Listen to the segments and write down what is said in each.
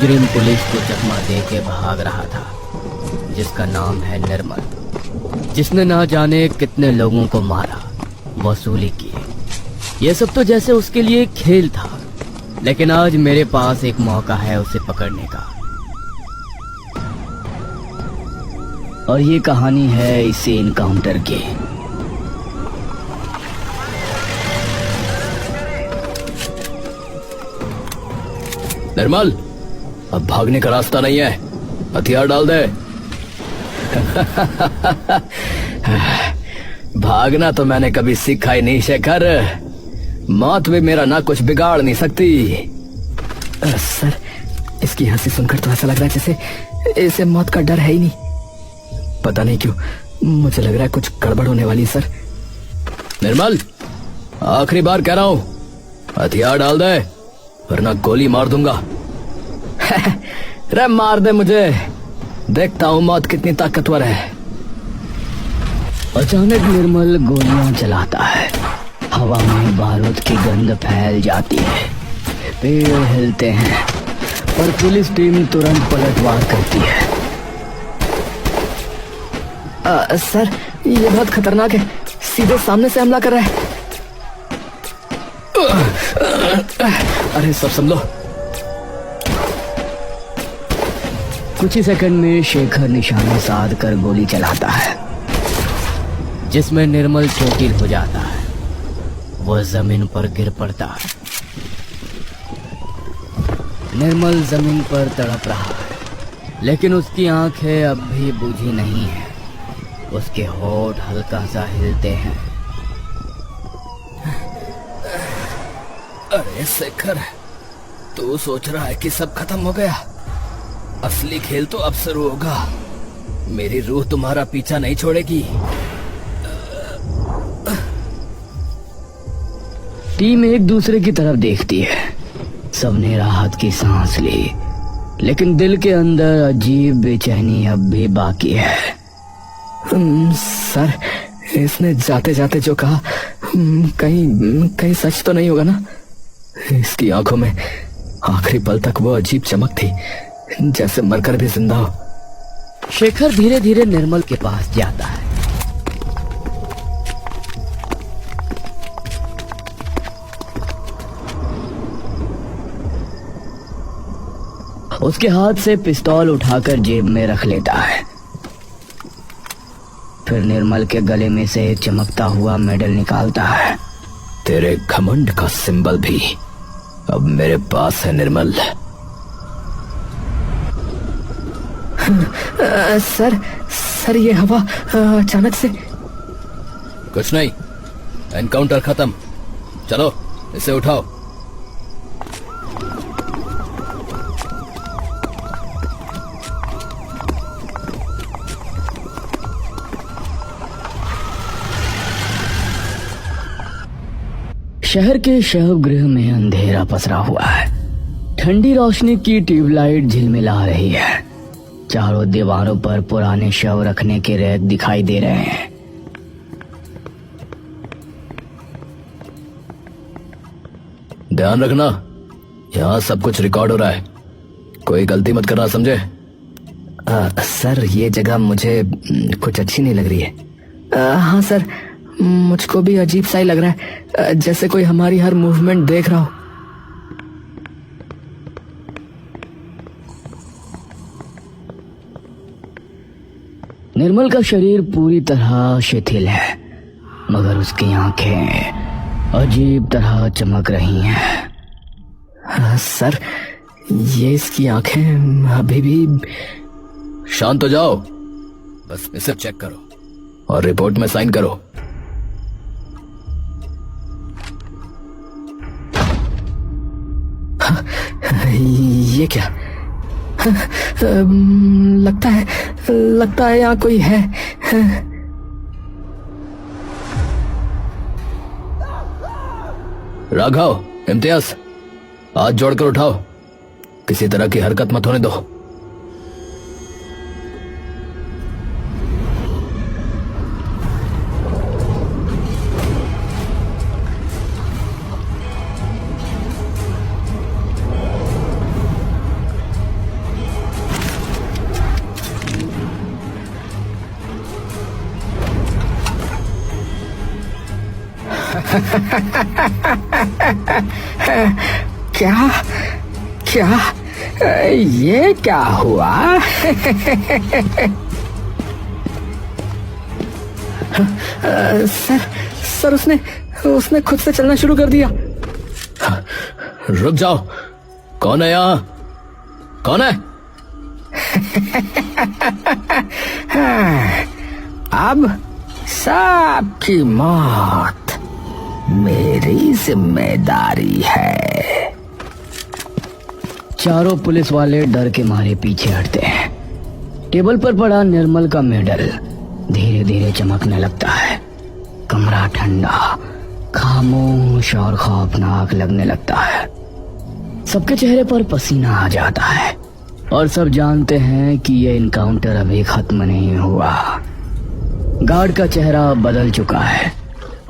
मुजरिम पुलिस को चकमा दे के भाग रहा था, जिसका नाम है निर्मल, जिसने ना जाने कितने लोगों को मारा, वसूली की। ये सब तो जैसे उसके लिए एक खेल था, लेकिन आज मेरे पास एक मौका है उसे पकड़ने का। और ये कहानी है इसी इनकाउंटर की। निर्मल, अब भागने का रास्ता नहीं है, हथियार डाल दे। भागना तो मैंने कभी सीखा ही नहीं शेखर। मौत भी मेरा ना कुछ बिगाड़ नहीं सकती। सर, इसकी हंसी सुनकर तो ऐसा लग रहा है जैसे इसे मौत का डर है ही नहीं। पता नहीं क्यों मुझे लग रहा है कुछ गड़बड़ होने वाली है सर। निर्मल, आखिरी बार कह रहा हूँ, हथियार डाल दे वरना गोली मार दूंगा। रे मार दे मुझे, देखता हूँ मौत कितनी ताकतवर है। अचानक निर्मल गोलियां चलाता है। हवा में बारूद की गंध फैल जाती है, पेड़ हिलते हैं, पर पुलिस टीम तुरंत पलटवार करती है। सर, ये बहुत खतरनाक है, सीधे सामने से हमला कर रहा है। अरे सब संभलो। कुछ ही सेकंड में शेखर निशाना साध कर गोली चलाता है, जिसमें निर्मल चोटिल हो जाता है। वह जमीन पर गिर पड़ता है। निर्मल जमीन पर तड़प रहा है, लेकिन उसकी आंखें अब भी बूझी नहीं है। उसके होठ हल्का सा हिलते हैं। अरे शेखर, तू सोच रहा है कि सब खत्म हो गया? असली खेल तो अब शुरू होगा। मेरी रूह तुम्हारा पीछा नहीं छोड़ेगी। टीम एक दूसरे की तरफ देखती है। सबने राहत की सांस ली, लेकिन दिल के अंदर अजीब बेचैनी अब भी बाकी है। सर, इसने जाते जाते जो कहा, कहीं सच तो नहीं होगा ना? इसकी आंखों में आखिरी पल तक वो अजीब चमक थी, जैसे मरकर भी जिंदा हो। शेखर धीरे धीरे निर्मल के पास जाता है। उसके हाथ से पिस्तौल उठाकर जेब में रख लेता है। फिर निर्मल के गले में से एक चमकता हुआ मेडल निकालता है। तेरे घमंड का सिंबल भी अब मेरे पास है निर्मल। सर, ये हवा अचानक से। कुछ नहीं, एनकाउंटर खत्म। चलो इसे उठाओ। शहर के शव गृह में अंधेरा पसरा हुआ है। ठंडी रोशनी की ट्यूबलाइट झिलमिला रही है। चारों दीवारों पर पुराने शव रखने के रैक दिखाई दे रहे हैं। ध्यान रखना, यहाँ सब कुछ रिकॉर्ड हो रहा है। कोई गलती मत करना, समझे? सर, ये जगह मुझे कुछ अच्छी नहीं लग रही है। हाँ सर, मुझको भी अजीब सा ही लग रहा है, जैसे कोई हमारी हर मूवमेंट देख रहा हो। निर्मल का शरीर पूरी तरह शिथिल है, मगर उसकी आंखें अजीब तरह चमक रही हैं। सर, ये इसकी आंखें अभी भी। शांत हो जाओ, बस इसे चेक करो और रिपोर्ट में साइन करो। ये क्या? लगता है यहाँ कोई है। राघव, इम्तियाज, हाथ जोड़कर उठाओ। किसी तरह की हरकत मत होने दो। क्या क्या ये क्या हुआ? सर उसने खुद से चलना शुरू कर दिया। रुक जाओ, कौन है यहाँ? कौन है? अब सबकी मौत मेरी जिम्मेदारी है। चारों पुलिस वाले डर के मारे पीछे हटते हैं। टेबल पर पड़ा निर्मल का मेडल धीरे धीरे चमकने लगता है। कमरा ठंडा, खामोश और खौफनाक लगने लगता है। सबके चेहरे पर पसीना आ जाता है और सब जानते हैं कि यह इनकाउंटर अभी खत्म नहीं हुआ। गार्ड का चेहरा बदल चुका है।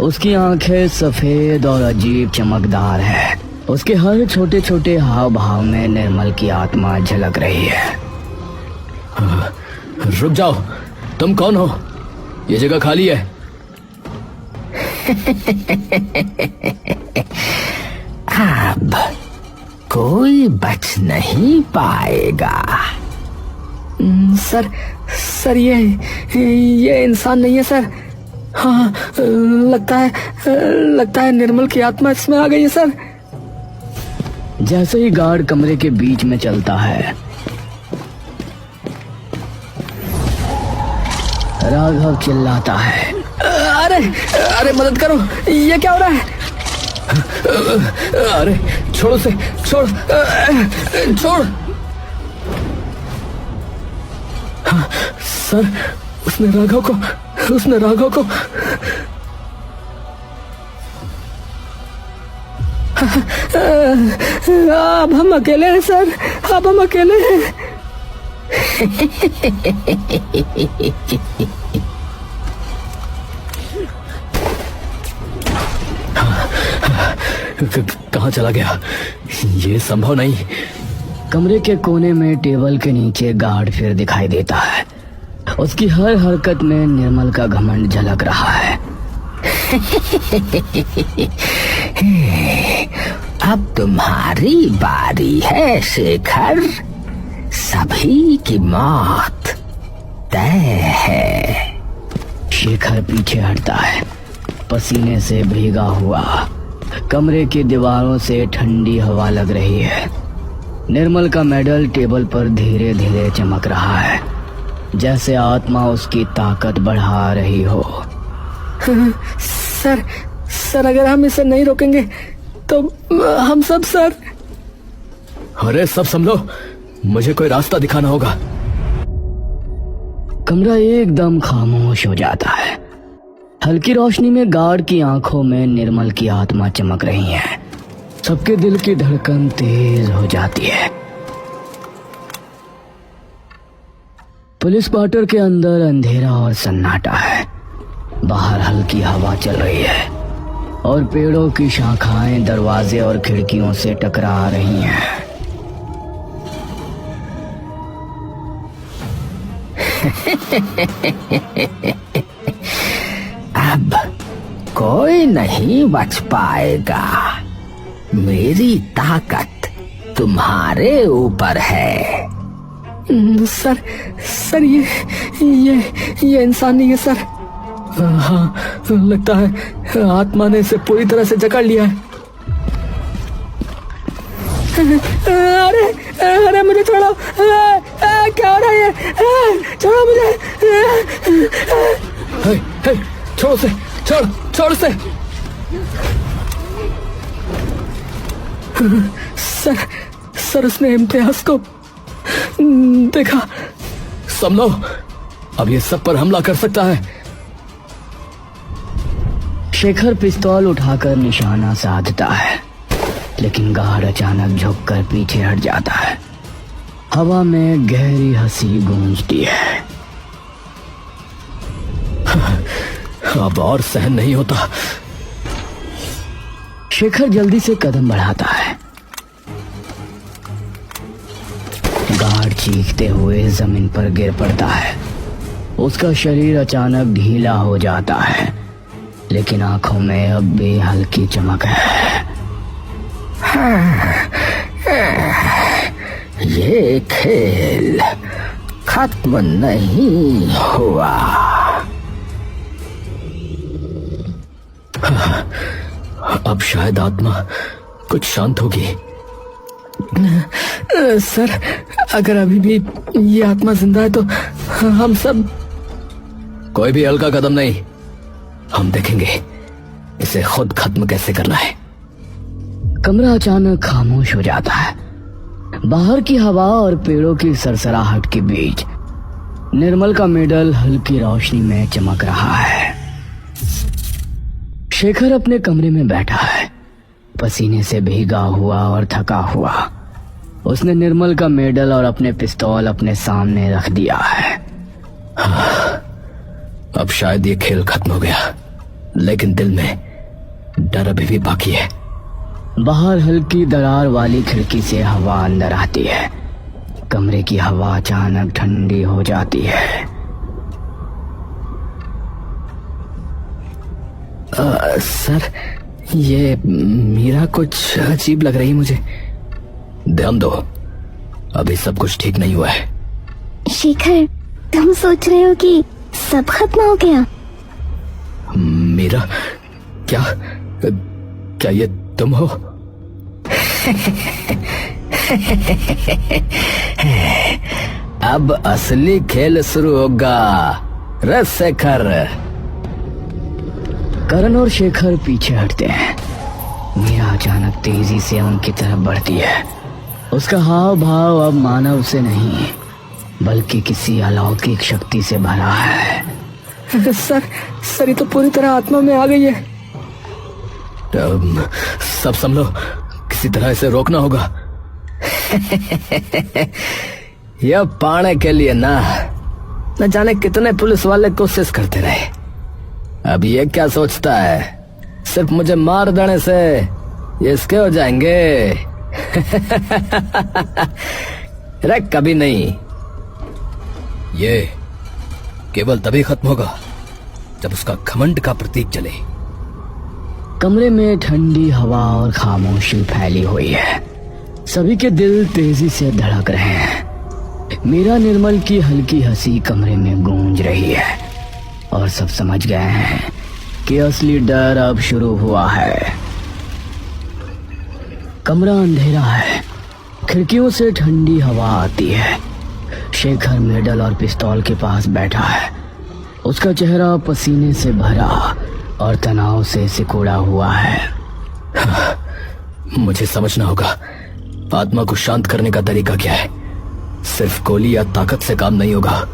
उसकी आंखें सफेद और अजीब चमकदार है। उसके हर छोटे छोटे हाव भाव में निर्मल की आत्मा झलक रही है। रुक जाओ, तुम कौन हो? ये जगह खाली है। अब कोई बच नहीं पाएगा। सर ये इंसान नहीं है सर। हाँ, लगता है निर्मल की आत्मा इसमें आ गई है सर। जैसे ही गार्ड कमरे के बीच में चलता है, राघव चिल्लाता है, अरे मदद करो, ये क्या हो रहा है? अरे छोड़ उसे, छोड़। सर उसने राघव को अब हम अकेले हैं सर, अब हम अकेले हैं। कहाँ चला गया? ये संभव नहीं। कमरे के कोने में टेबल के नीचे गार्ड फिर दिखाई देता है। उसकी हर हरकत में निर्मल का घमंड झलक रहा है। अब तुम्हारी बारी है शेखर। सभी की मौत तय है। शेखर पीछे हटता है, पसीने से भीगा हुआ। कमरे की दीवारों से ठंडी हवा लग रही है। निर्मल का मेडल टेबल पर धीरे धीरे चमक रहा है, जैसे आत्मा उसकी ताकत बढ़ा रही हो। सर अगर हम इसे नहीं रोकेंगे तो हम सब सर। अरे सब संभलो, मुझे कोई रास्ता दिखाना होगा। कमरा एकदम खामोश हो जाता है। हल्की रोशनी में गार्ड की आंखों में निर्मल की आत्मा चमक रही है। सबके दिल की धड़कन तेज हो जाती है। पुलिस क्वार्टर के अंदर अंधेरा और सन्नाटा है। बाहर हल्की हवा चल रही है और पेड़ों की शाखाएं दरवाजे और खिड़कियों से टकरा रही हैं। अब कोई नहीं बच पाएगा। मेरी ताकत तुम्हारे ऊपर है। सर ये इंसान नहीं है सर। हाँ, लगता है आत्मा ने इसे पूरी तरह से जकड़ लिया है। अरे मुझे छोड़ो, क्या हो रहा है? छोड़ो मुझे। छोड़ उसे, छोड़ उसे। सर उसने इम्तियाज को देखा। संभलो, अब ये सब पर हमला कर सकता है। शेखर पिस्तौल उठाकर निशाना साधता है, लेकिन गार्ड अचानक झुककर पीछे हट जाता है। हवा में गहरी हंसी गूंजती है। अब और सहन नहीं होता। शेखर जल्दी से कदम बढ़ाता है। गार्ड चीखते हुए जमीन पर गिर पड़ता है। उसका शरीर अचानक ढीला हो जाता है लेकिन आंखों में अब भी हल्की चमक है। ये खेल खत्म नहीं हुआ। अब शायद आत्मा कुछ शांत होगी। सर, अगर अभी भी ये आत्मा जिंदा है तो हम सब। कोई भी हल्का कदम नहीं। हम देखेंगे इसे खुद खत्म कैसे करना है। कमरा अचानक खामोश हो जाता है। बाहर की हवा और पेड़ों की सरसराहट के बीच निर्मल का मेडल हल्की रोशनी में चमक रहा है। शेखर अपने कमरे में बैठा है, पसीने से भीगा हुआ और थका हुआ। उसने निर्मल का मेडल और अपने पिस्तौल अपने सामने रख दिया है। अब शायद ये खेल खत्म हो गया, लेकिन दिल में डर अभी भी बाकी है। बाहर हल्की दरार वाली खिड़की से हवा अंदर आती है। कमरे की हवा अचानक ठंडी हो जाती है। सर, ये मीरा कुछ अजीब लग रही है मुझे। ध्यान दो, अभी सब कुछ ठीक नहीं हुआ है। शेखर, तुम सोच रहे हो कि सब खत्म हो गया? मीरा, क्या ये तुम हो? अब असली खेल शुरू होगा। रे शेखर। करण और शेखर पीछे हटते हैं। मीरा अचानक तेजी से उनकी तरफ बढ़ती है। उसका हाव भाव अब मानव से नहीं बल्कि किसी अलौकिक शक्ति से भरा है। सर, ये तो पूरी तरह आत्मा में आ गई है। सब संभलो, किसी तरह इसे रोकना होगा। यह पाने के लिए ना न जाने कितने पुलिस वाले कोशिश करते रहे। अब ये क्या सोचता है सिर्फ मुझे मार देने से ये इसके हो जाएंगे? रे कभी नहीं। ये केवल तभी खत्म होगा जब उसका घमंड का प्रतीक जले। कमरे में ठंडी हवा और खामोशी फैली हुई है। सभी के दिल तेजी से धड़क रहे हैं। मीरा निर्मल की हल्की हंसी कमरे में गूंज रही है और सब समझ गए हैं कि असली डर अब शुरू हुआ है। कमरा अंधेरा है। खिड़कियों से ठंडी हवा आती है। शेखर मेडल और पिस्तौल के पास बैठा है। उसका चेहरा पसीने से भरा और तनाव से सिकुड़ा हुआ है। मुझे समझना होगा आत्मा को शांत करने का तरीका क्या है। सिर्फ गोली या ताकत से काम नहीं होगा।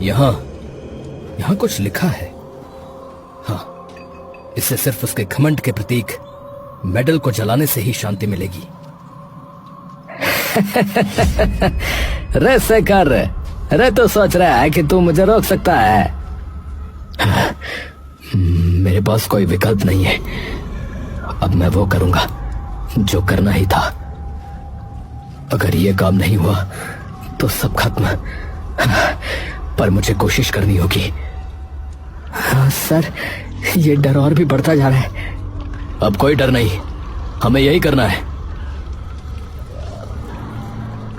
यहाँ कुछ लिखा है। हाँ, इससे सिर्फ उसके घमंड के प्रतीक मेडल को जलाने से ही शांति मिलेगी। रे शेखर, रे तो सोच रहा है कि तू मुझे रोक सकता है? मेरे पास कोई विकल्प नहीं है। अब मैं वो करूंगा जो करना ही था। अगर ये काम नहीं हुआ तो सब खत्म। पर मुझे कोशिश करनी होगी। सर, ये डर और भी बढ़ता जा रहा है। अब कोई डर नहीं, हमें यही करना है।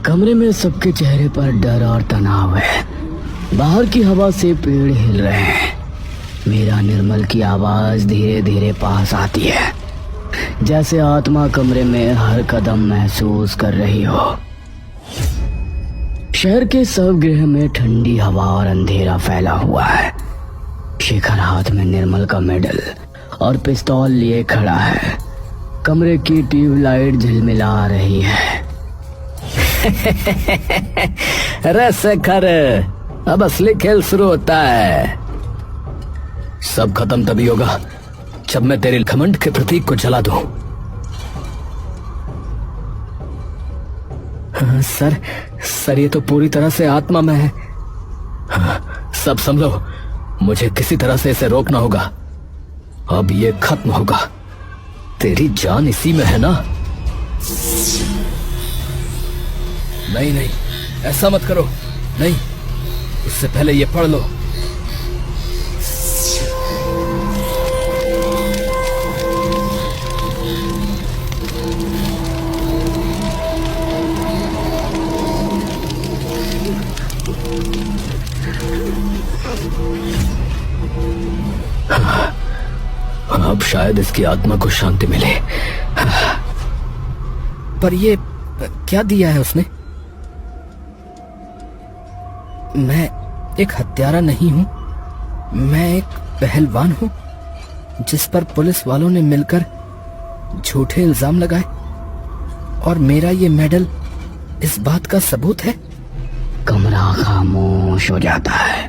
कमरे में सबके चेहरे पर डर और तनाव है। बाहर की हवा से पेड़ हिल रहे हैं। मीरा निर्मल की आवाज धीरे धीरे पास आती है, जैसे आत्मा कमरे में हर कदम महसूस कर रही हो। शहर के सब गृह में ठंडी हवा और अंधेरा फैला हुआ है। शेखर हाथ में निर्मल का मेडल और पिस्तौल लिए खड़ा है। कमरे की ट्यूबलाइट झिलमिला रही है। अरे शेखर, अब असली खेल शुरू होता है। सब खत्म तभी होगा जब मैं तेरे घमंड के प्रतीक को जला दूं। सर, ये तो पूरी तरह से आत्मा में है। सब संभलो, मुझे किसी तरह से इसे रोकना होगा। अब ये खत्म होगा। तेरी जान इसी में है ना? नहीं नहीं, ऐसा मत करो। नहीं, उससे पहले ये पढ़ लो। अब शायद इसकी आत्मा को शांति मिले। पर ये क्या दिया है उसने? मैं एक हत्यारा नहीं हूं, मैं एक पहलवान हूं जिस पर पुलिस वालों ने मिलकर झूठे इल्जाम लगाए, और मेरा ये मेडल इस बात का सबूत है। कमरा खामोश हो जाता है।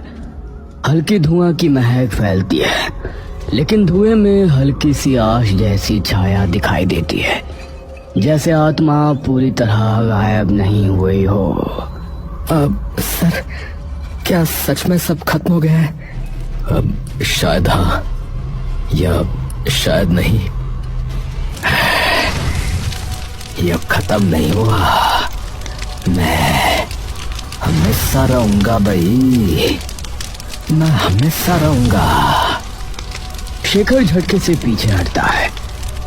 हल्की धुआं की महक फैलती है, लेकिन धुएं में हल्की सी आश जैसी छाया दिखाई देती है, जैसे आत्मा पूरी तरह गायब नहीं हुई हो। अब सर, क्या सच में सब खत्म हो गया है? अब शायद हाँ, या शायद नहीं। ये खत्म नहीं हुआ। मैं हमेशा रहूंगा भाई, मैं हमेशा रहूंगा। शेखर झटके से पीछे हटता है।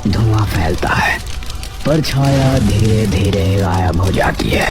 धुआं फैलता है, पर छाया धीरे धीरे गायब हो जाती है।